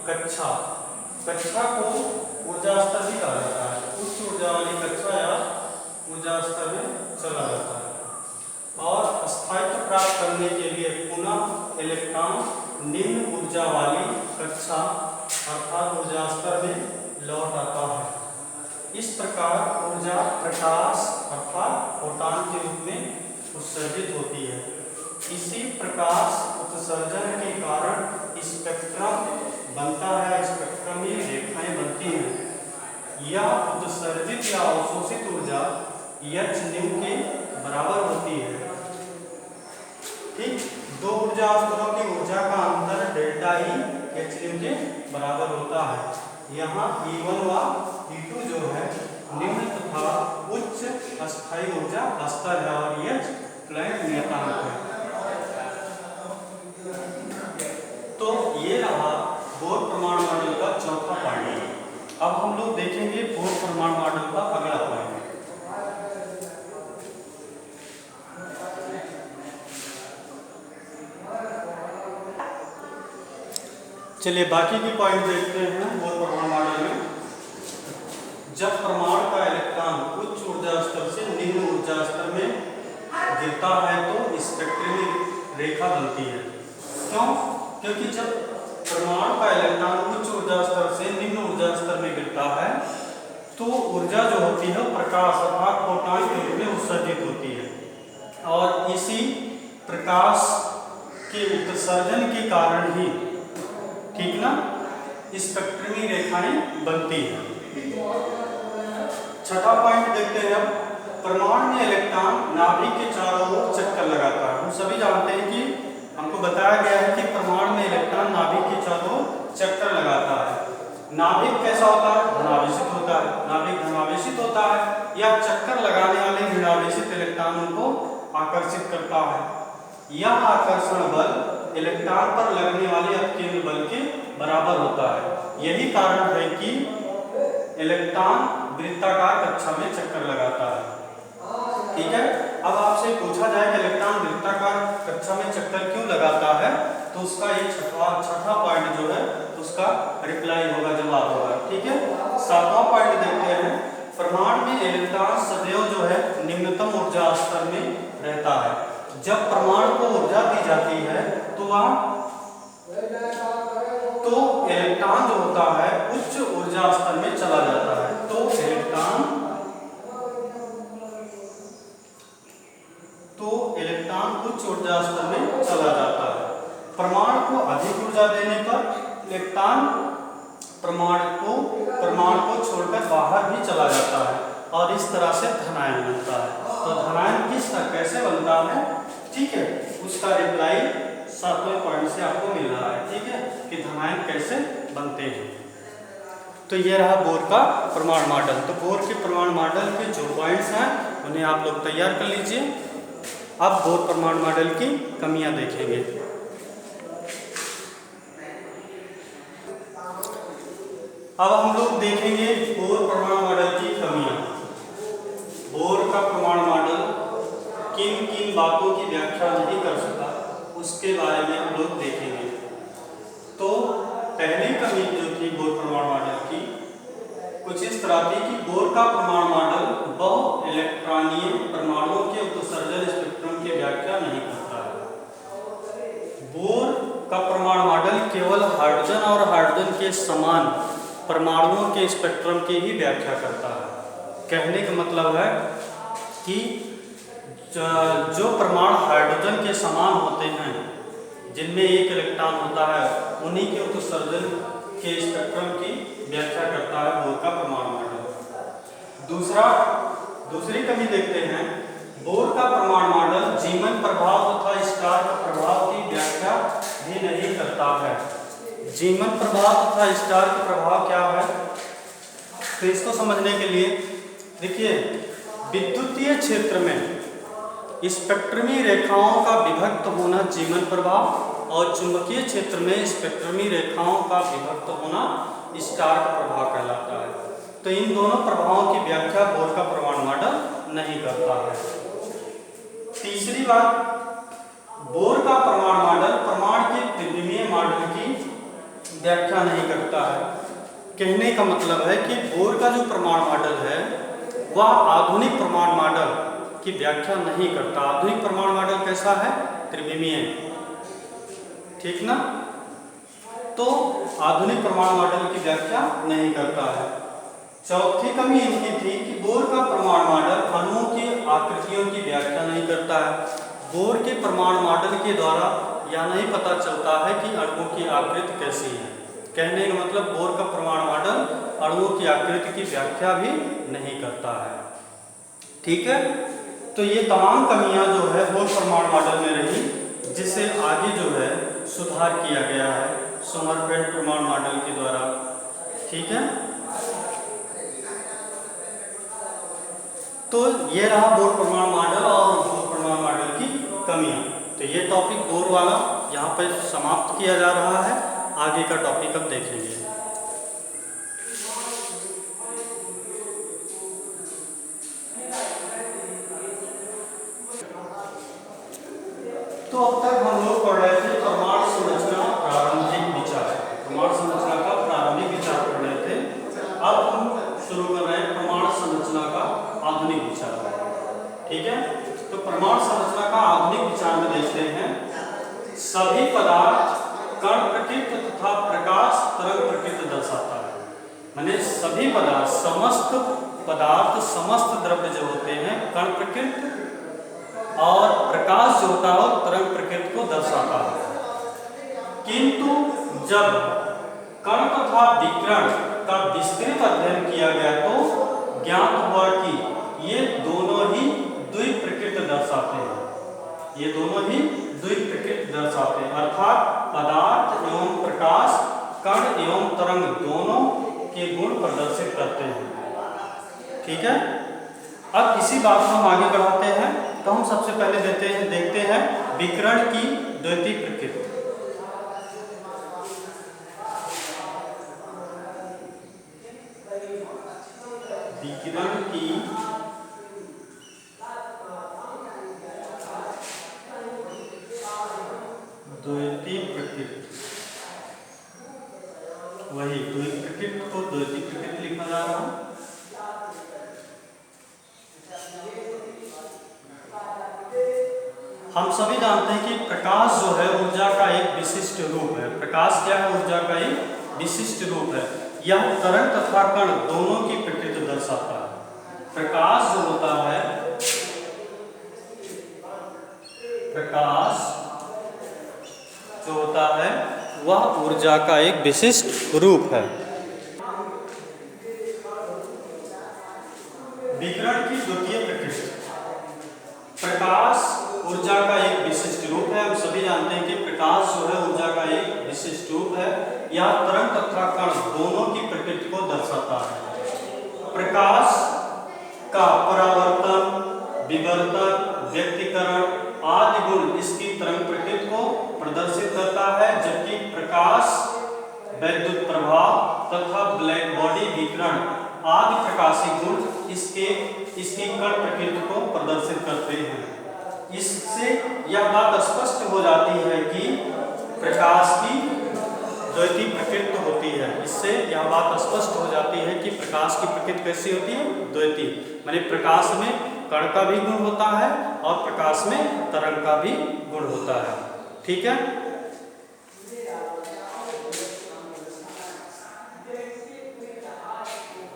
कक्षा, कक्षा को ऊर्जा स्तर भी कहा जाता है। उच्च ऊर्जा वाली कक्षा या ऊर्जा स्तर में चला जाता है। और स्थायित्व प्राप्त करने के लिए पुनः इलेक्ट्रॉन निम्न ऊर्जा वाली कक्षा अर्थात ऊर्जा स्तर में लौट आता है। इस प्रकार ऊर्जा प्रकाश अर्थात फोटॉन के रूप में उत्सर्जित होती है। इसी प्रकाश उत्सर्जन के कारण स्पेक्ट्रम बनता है, स्पेक्ट्रम में रेखाएं बनती हैं। यह उत्सर्जित या अवशोषित ऊर्जा h न्यू के बराबर होती है। ठीक, दो ऊर्जा स्तरों की ऊर्जा का अंतर डेल्टा ही h न्यू के बराबर होता है। यहाँ E1 व E2 जो है निम्न तथा उच्च अस्थायी ऊर्जा स्तर है और H प्लैंक नियतांक है। तो ये रहा बोर परमाणु मॉडल का चौथा पॉइंट। अब हम लोग देखेंगे बोर परमाणु मॉडल का अगला पॉइंट। चलिए बाकी के पॉइंट देखते हैं बोर परमाणु मॉडल में। जब परमाणु का इलेक्ट्रॉन उच्च ऊर्जा स्तर से निम्न ऊर्जा स्तर में गिरता है तो स्पेक्ट्रमी रेखा बनती है। क्यों? क्योंकि जब परमाणु का इलेक्ट्रॉन उच्च ऊर्जा स्तर से निम्न ऊर्जा स्तर में गिरता है तो ऊर्जा जो होती है प्रकाश अर्थात फोटॉन के रूप में उत्सर्जित होती है और इसी प्रकाश के उत्सर्जन के कारण ही, ठीक ना, स्पेक्ट्रमी रेखाएं बनती हैं। छठा पॉइंट देखते हैं अब। परमाणु में इलेक्ट्रॉन नाभिक के चारों ओर चक्कर लगाता है। हम सभी जानते हैं कि हमको बताया गया है कि परमाणु में इलेक्ट्रॉन नाभिक के चारों ओर चक्कर लगाता है। नाभिक कैसा होता है? धनावेशित होता है। नाभिक धनावेशित होता है या चक्कर लगाने वाले ऋणावेशित इलेक्ट्रॉनों को आकर्षित करता है। यह आकर्षण बल इलेक्ट्रॉन पर लगने वाले अपकेंद्र बल के बराबर होता है। यही कारण है कि इलेक्ट्रॉन वृत्ताकार कक्षा में चक्कर लगाता है। ठीक है, अब आपसे पूछा जाए कि इलेक्ट्रॉन वृत्ताकार कक्षा में चक्कर क्यों लगाता है तो उसका ये छठा पॉइंट जो है उसका रिप्लाई होगा, जवाब होगा। ठीक है, सातवां पॉइंट देखते हैं। परमाणु में इलेक्ट्रॉन सदैव जो है निम्नतम ऊर्जा स्तर में रहता है। जब परमाणु को ऊर्जा दी जाती है तो इलेक्ट्रॉन जो होता है उच्च ऊर्जा स्तर में चला जाता है। तो इलेक्ट्रॉन उच्च ऊर्जा स्तर में चला जाता है। परमाणु को अधिक ऊर्जा देने पर इलेक्ट्रॉन परमाणु को छोड़कर बाहर भी चला जाता है और इस तरह से धनायन बनता है। तो धनायन किस तरह कैसे बनता है, ठीक है, उसका रिप्लाई सातवें पॉइंट से आपको मिल रहा है। ठीक है, कि धनायन कैसे बनते हैं। तो ये रहा बोर का परमाणु मॉडल। तो बोर के परमाणु मॉडल के जो पॉइंट्स हैं उन्हें आप लोग तैयार कर लीजिए। अब बोर परमाणु मॉडल की कमियां देखेंगे। अब हम लोग देखेंगे बोर परमाणु मॉडल की कमियां। बोर का परमाणु मॉडल किन किन बातों की व्याख्या नहीं कर सका उसके बारे में हम लोग देखेंगे। तो पहली कमी जो थी बोर परमाणु मॉडल की कुछ इस तरह थी कि बोर का परमाणु मॉडल बहु इलेक्ट्रॉनीय परमाणुओं के उत्सर्जन स्पेक्ट्रम की व्याख्या नहीं करता है। बोर का परमाणु मॉडल केवल हाइड्रोजन और हाइड्रोजन के समान परमाणुओं के स्पेक्ट्रम की ही व्याख्या करता है। कहने का मतलब है कि जो परमाणु हाइड्रोजन के समान होते हैं जिनमें एक इलेक्ट्रॉन होता है उन्हीं के उत्सर्जन के स्पेक्ट्रम की व्याख्या करता है बोर का परमाणु मॉडल। दूसरी कमी देखते हैं। बोर का परमाणु मॉडल जीवन प्रभाव तथा स्टार्क प्रभाव की व्याख्या भी नहीं करता है। जीवन प्रभाव तथा स्टार्क प्रभाव क्या है तो इसको समझने के लिए देखिए, विद्युतीय क्षेत्र में स्पेक्ट्रमी रेखाओं का विभक्त होना जीवन प्रभाव और चुंबकीय क्षेत्र में स्पेक्ट्रमी रेखाओं का विभक्त होना स्टार्क प्रभाव कहलाता है। तो इन दोनों प्रभावों की व्याख्या बोर का परमाणु मॉडल नहीं करता है। तीसरी बात, बोर का परमाणु मॉडल परमाणु के त्रिविमीय मॉडल की व्याख्या नहीं करता है। कहने का मतलब है कि बोर का जो प्रमाण मॉडल है वह आधुनिक प्रमाण मॉडल की व्याख्या नहीं करता। आधुनिक प्रमाण मॉडल कैसा है? त्रिविमीय, ठीक ना। तो आधुनिक प्रमाण मॉडल की व्याख्या नहीं करता है। चौथी कमी इनकी थी कि बोर का प्रमाण मॉडल अणुओं की आकृतियों की व्याख्या नहीं करता है। बोर के प्रमाण मॉडल के द्वारा यह नहीं पता चलता है कि अणुओं की आकृति कैसी है। कहने का मतलब बोर का प्रमाण मॉडल अणुओं की आकृति की व्याख्या भी नहीं करता है, ठीक है। तो ये तमाम कमियां जो है बोर प्रमाण मॉडल में रही, जिसे आगे जो है सुधार किया गया है सोमरफेल्ड प्रमाण मॉडल के द्वारा, ठीक है। तो ये रहा बोर प्रमाण मॉडल और बोर प्रमाण मॉडल की कमियां। तो ये टॉपिक बोर वाला यहाँ पर समाप्त किया जा रहा है। आगे का टॉपिक अब देखेंगे। तो अब तक हम लोग पढ़ रहे थे प्रमाण संरचना प्रारंभिक विचार, प्रमाण संरचना का प्रारंभिक विचार पढ़ रहे थे। अब हम शुरू कर रहे हैं प्रमाण संरचना का आधुनिक विचार, ठीक है। तो प्रमाण संरचना का आधुनिक विचार में देखते हैं सभी पदार्थ कण प्रकृति तथा प्रकाश तरंग प्रकृति दर्शाता है। माने सभी पदार्थ, समस्त पदार्थ, समस्त द्रव्य जो होते हैं कण प्रकृति और प्रकाश जो होता है तरंग प्रकृति को दर्शाता है। किंतु जब कण तथा विकिरण का विस्तृत अध्ययन किया गया तो ज्ञात हुआ कि ये दोनों ही द्वैत प्रकृति दर्शाते हैं। ये दोनों ही द्वैत प्रकृति दर्शाते हैं, अर्थात पदार्थ एवं प्रकाश, कण एवं तरंग दोनों के गुण प्रदर्शित करते हैं, ठीक है। अब इसी बात को हम आगे बढ़ाते हैं। तो हम सबसे पहले देखते हैं विकिरण की द्वैतीय प्रकृति। विकिरण की द्वैतीय प्रकृति, वही द्वैत प्रकृति को द्वैतीय प्रकृति लिखा जा रहा है। हम सभी जानते हैं कि प्रकाश जो है ऊर्जा का एक विशिष्ट रूप है। प्रकाश क्या है? ऊर्जा का एक विशिष्ट रूप है। यह तरंग तथा कण दोनों की प्रकृति दर्शाता है। प्रकाश जो होता है, प्रकाश जो होता है वह ऊर्जा का एक विशिष्ट रूप है। विकिरण की द्वितीय प्रकृति, प्रकाश ऊर्जा का एक विशिष्ट रूप है। हम सभी जानते हैं कि प्रकाश जो है ऊर्जा का एक विशिष्ट रूप है। यह तरंग तथा कण दोनों की प्रकृति को दर्शाता है। प्रकाश का परावर्तन, विवर्तन, व्यक्तीकरण आदि गुण इसकी तरंग प्रकृति को प्रदर्शित करता है, जबकि प्रकाश, वैद्युत प्रभाव तथा ब्लैक बॉडी विकिरण आदि प्रकाशीय गुण इसकी कण प्रकृति को प्रदर्शित करते हैं। इससे यह बात स्पष्ट हो जाती है कि प्रकाश की द्वैतीय प्रकृति होती है। इससे यह बात स्पष्ट हो जाती है कि प्रकाश की प्रकृति कैसी होती है? द्वैतीय। माने प्रकाश में कण का भी गुण होता है और प्रकाश में तरंग का भी गुण होता है, ठीक है।